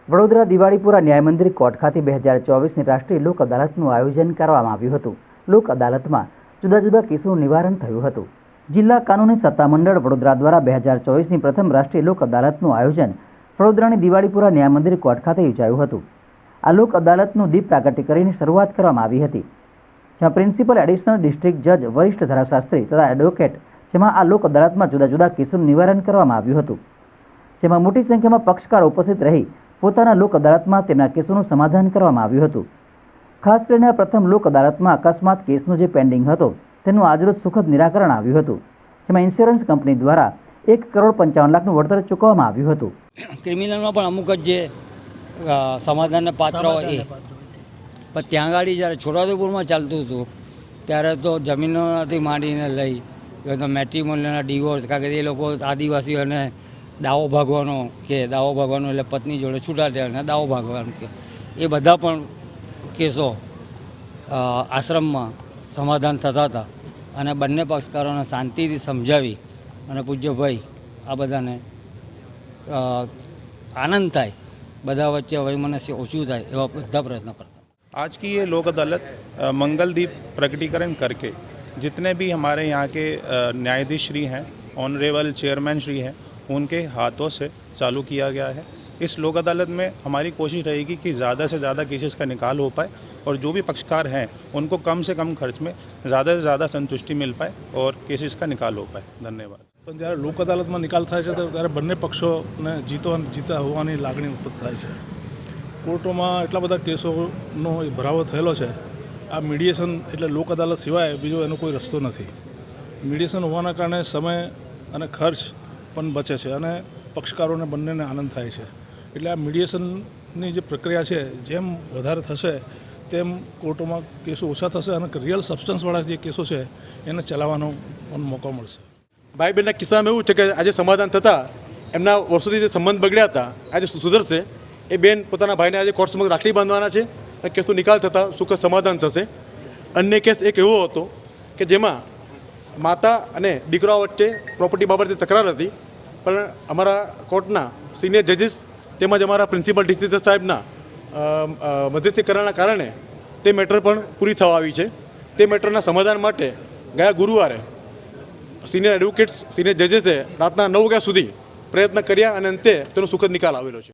વડોદરા દિવાળીપુરા ન્યાય મંદિર કોર્ટ ખાતે 2024ની રાષ્ટ્રીય લોક અદાલતનું આયોજન કરવામાં આવ્યું હતું। લોક અદાલતમાં જુદા જુદા કેસોનું નિવારણ થયું હતું। જિલ્લા કાનૂની સત્તામંડળ વડોદરા દ્વારા 2024ની પ્રથમ રાષ્ટ્રીય લોક અદાલતનું આયોજન વડોદરાની દિવાળીપુરા ન્યાય મંદિર કોર્ટ ખાતે યોજાયું હતું। આ લોક અદાલતનું દીપ પ્રાગટ્ય કરીને શરૂઆત કરવામાં આવી હતી, જેમાં પ્રિન્સિપલ એડિશનલ ડિસ્ટ્રિક્ટ જજ, વરિષ્ઠ ધારાશાસ્ત્રી તથા એડવોકેટ, જેમાં આ લોક અદાલતમાં જુદા જુદા કેસોનું નિવારણ કરવામાં આવ્યું હતું, જેમાં મોટી સંખ્યામાં પક્ષકારો ઉપસ્થિત રહી પોતાના લોક અદાલતમાં તેમના કેસોનું સમાધાન કરવામાં આવ્યું હતું। ખાસ કરીને પ્રથમ લોક અદાલતમાં અકસ્માત કેસનો જે પેન્ડિંગ હતો તેનું આજરોજ સુખદ નિરાકરણ આવ્યું હતું, જેમાં ઇન્સ્યોરન્સ કંપની દ્વારા 1,55,00,000નું વળતર ચૂકવવામાં આવ્યું હતું। ક્રિમિનલમાં પણ અમુક જ જે સમાધાનને પાત્ર હોય એ પણ ત્યાં આગળ જ્યારે છોટાઉદેપુરમાં ચાલતું હતું ત્યારે તો જમીનોથી માંડીને લઈ તો મેટ્રિમોનિયલના ડિવોર્સ, કારણ કે એ લોકો આદિવાસીઓને દાવો ભાગવાનો એટલે પત્ની જોડે છૂટા થયાને દાવો ભાગવાનો કે એ બધા પણ કેસો આશ્રમમાં સમાધાન થતા હતા અને બંને પક્ષકારોને શાંતિથી સમજાવી અને પૂજ્યભાઈ આ બધાને આનંદ થાય, બધા વચ્ચે વૈમનસ્ય ઓછું થાય એવા બધા પ્રયત્નો કરતા। आज की ये लोक अदालत मंगलदीप प्रकटीकरण करके जितने भी हमारे यहाँ के न्यायाधीश श्री हैं, ऑनरेबल चेयरमैन श्री हैं, उनके हाथों से चालू किया गया है। इस लोक अदालत में हमारी कोशिश रहेगी कि ज़्यादा से ज़्यादा केसेस का निकाल हो पाए और जो भी पक्षकार हैं उनको कम से कम खर्च में ज़्यादा से ज़्यादा संतुष्टि मिल पाए और केसेस का निकाल हो पाए। धन्यवाद। પણ જ્યારે લોક અદાલતમાં નિકાલ થાય છે ત્યારે બંને પક્ષોને જીતા હોવાની લાગણી ઉત્પન્ન થાય છે। કોર્ટોમાં એટલા બધા કેસોનો ભરાવો થયેલો છે। આ મીડિયેશન એટલે લોક અદાલત સિવાય બીજો એનો કોઈ રસ્તો નથી। મીડિયેશન હોવાના કારણે સમય અને ખર્ચ પણ બચે છે અને પક્ષકારોને બંનેને આનંદ થાય છે। એટલે આ મીડિયેશનની જે પ્રક્રિયા છે જેમ વધારે થશે તેમ કોર્ટોમાં કેસો ઓછા થશે અને રિયલ સબસ્ટન્સવાળા જે કેસો છે એને ચલાવવાનો પણ મોકો મળશે। ભાઈ બહેનના કિસ્સામાં એવું છે કે આજે સમાધાન થતાં એમના વર્ષોથી જે સંબંધ બગડ્યા હતા આજે સુધરશે। એ બેન પોતાના ભાઈને આજે કોર્ટ સમક્ષ રાખડી બાંધવાના છે અને કેસનો નિકાલ થતાં સુખદ સમાધાન થશે। અન્ય કેસ એક એવો હતો કે જેમાં માતા અને દીકરાઓ વચ્ચે પ્રોપર્ટી બાબતે તકરાર હતી, પણ અમારા કોર્ટના સિનિયર જજીસ તેમજ અમારા પ્રિન્સિપલ ડિસ્ટ્રિક્ટ સાહેબના મધ્યસ્થીકરણના કારણે તે મેટર પણ પૂરી થવા આવી છે। તે મેટરના સમાધાન માટે ગયા ગુરુવારે સિનિયર એડવોકેટ્સ, સિનિયર જજીસે રાતના 9 વાગ્યા સુધી પ્રયત્ન કર્યા અને અંતે તેનો સુખદ નિકાલ આવેલો છે।